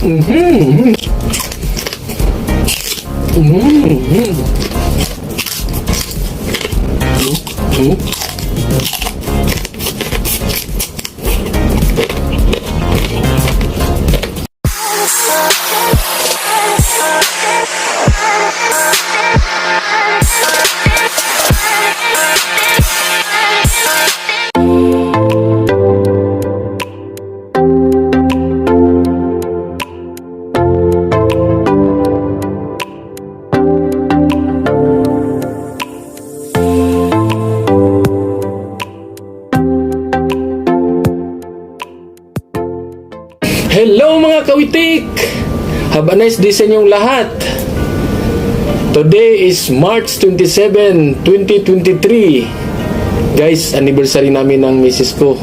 Mhm. Mhm. Mhm. Hello mga kawitik! Have a nice day sa inyong lahat. Today is March 27, 2023. Guys, anniversary namin ng misis ko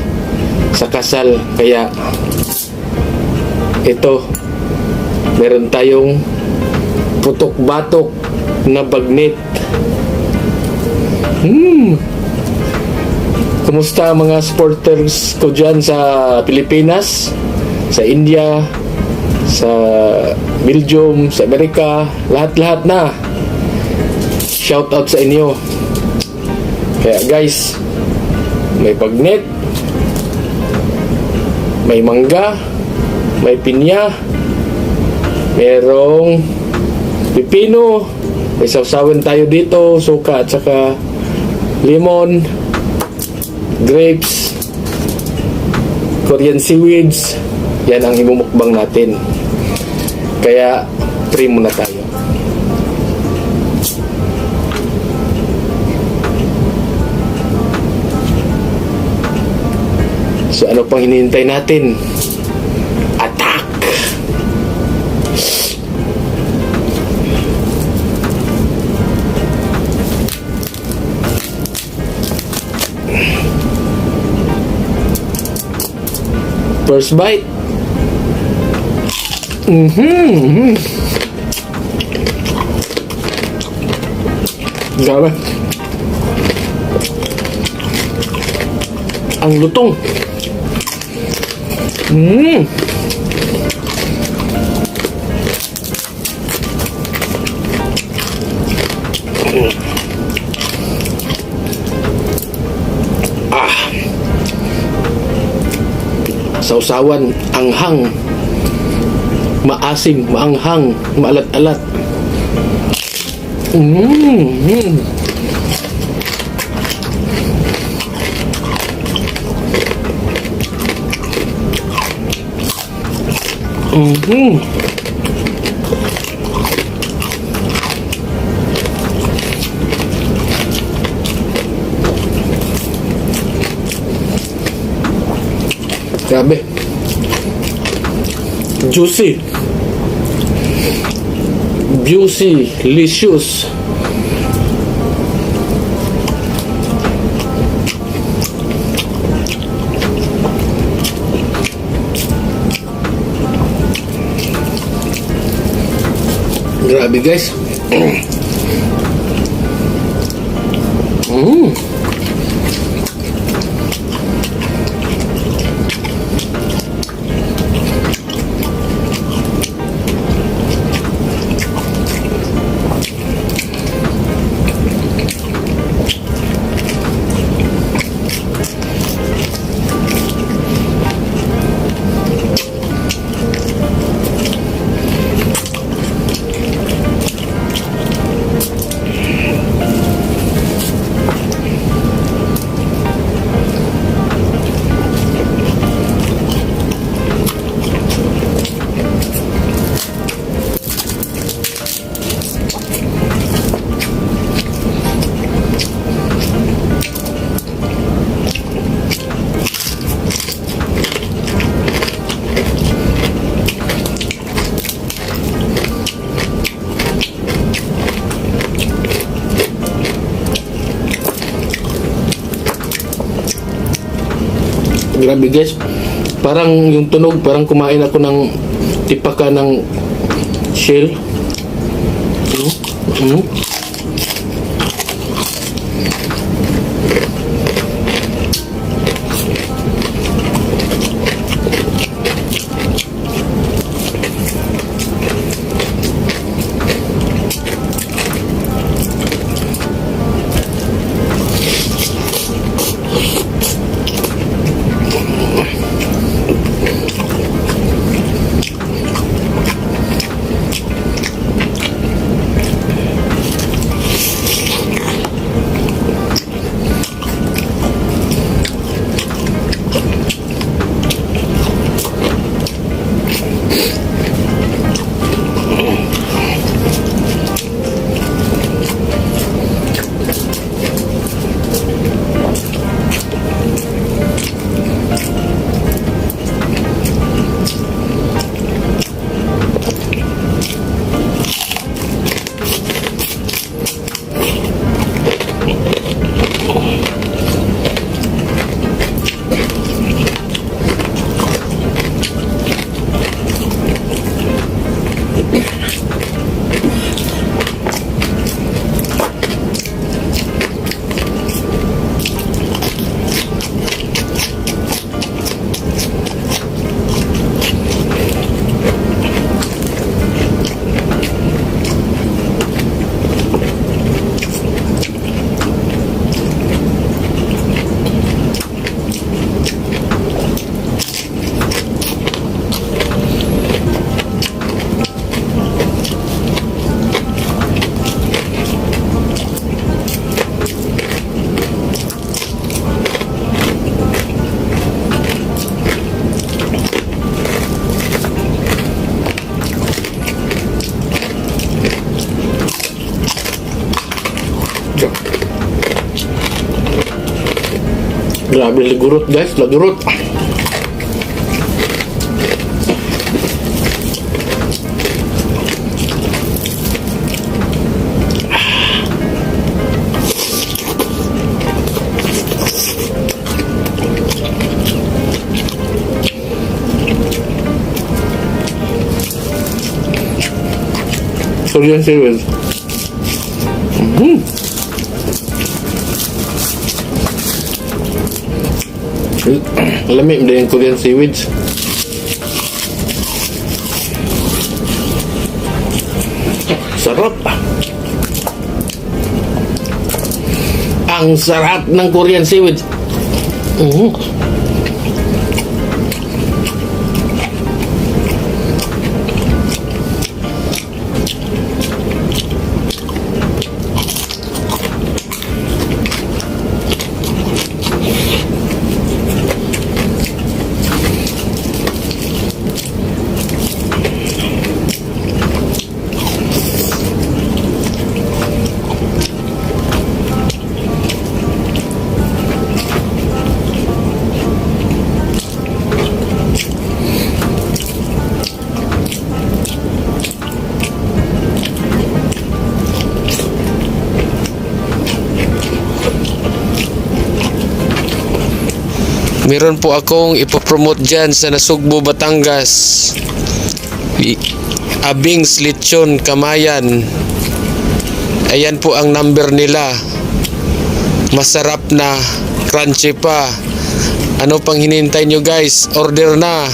sa kasal. Kaya ito, meron tayong putok-batok na bagnet. Kumusta mga supporters ko dyan sa Pilipinas, sa India, sa Belgium, sa Amerika, lahat-lahat na. Shout out sa inyo. Kaya guys, may bagnet, may mangga, may pinya, merong pipino, may sawsawan tayo dito, suka at saka lemon, grapes, Korean seaweeds. Yan ang imumukbang natin. Kaya pray muna tayo. So ano pang hinihintay natin? Attack! First bite. Grabe. Ang lutong. Sausawan, anghang, maasim, maanghang, maalat-alat. Grabe. Juicy. Juicy, delicious. Grabe guys. Grabe guys, parang yung tunog, parang kumain ako ng tipaka ng shell. Grabe, lagurot guys, lagurot. Korean seaweed. Lamig din yung Korean seaweeds. Sarap. Ang sarap ng Korean seaweeds. Meron po akong ipopromote dyan sa Nasugbo, Batangas. Abing's Lechon Kamayan. Ayan po ang number nila. Masarap na, crunchy pa. Ano pang hinihintay nyo guys? Order na.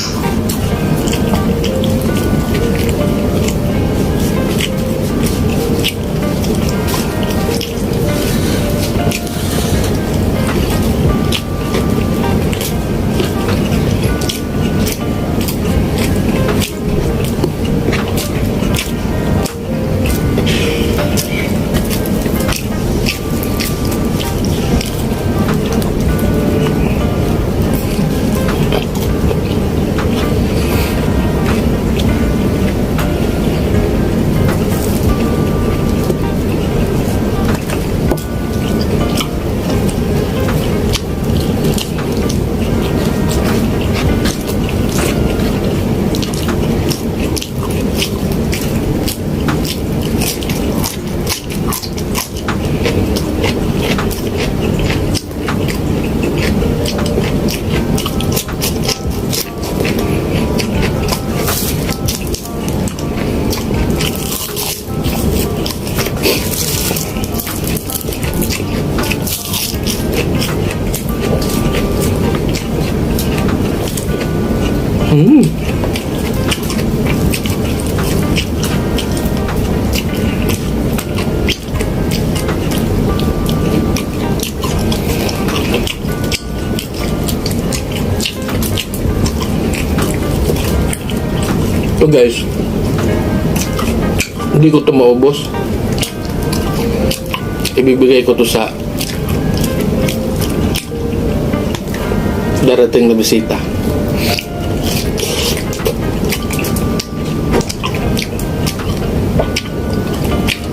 So guys, hindi ko ito maubos. Ibibigay ko ito sa darating na bisita.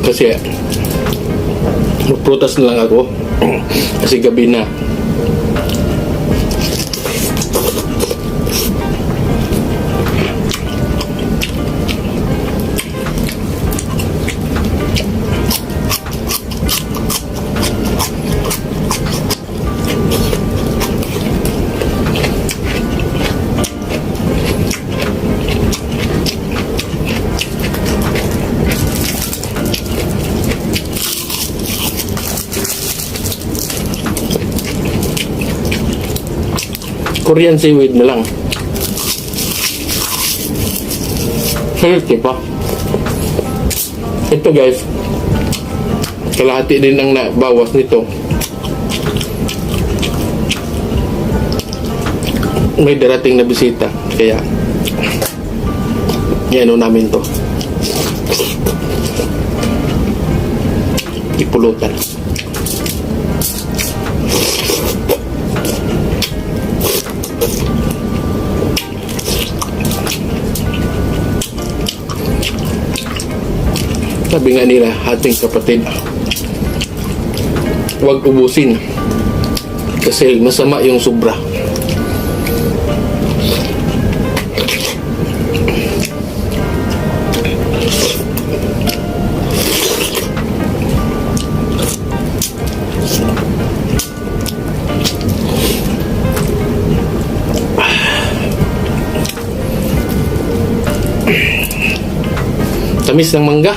Kasi magprutas na lang ako kasi gabi na. Korean seaweed na lang. Healthy pa. Ito guys, kalahati din ang nabawas nito. May darating na bisita, kaya yan namin to. Ipulutan. Sabi nga nila, ating kapatid, huwag ubusin Kasi masama yung sobra. Tamis ng mangga.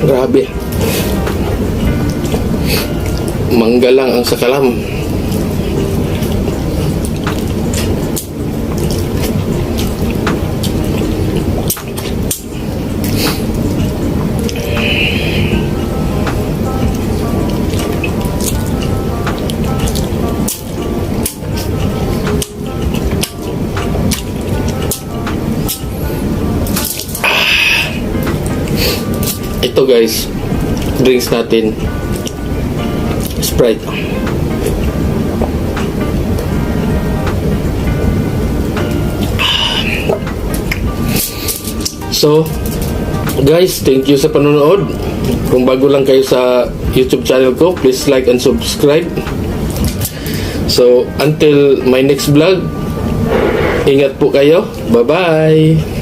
Grabe. Mangga lang ang sakalam. Ito guys, drinks natin, Sprite. So guys, thank you sa panonood. Kung bago lang kayo sa YouTube channel ko, please like and subscribe. So until my next vlog, ingat po kayo. Bye bye.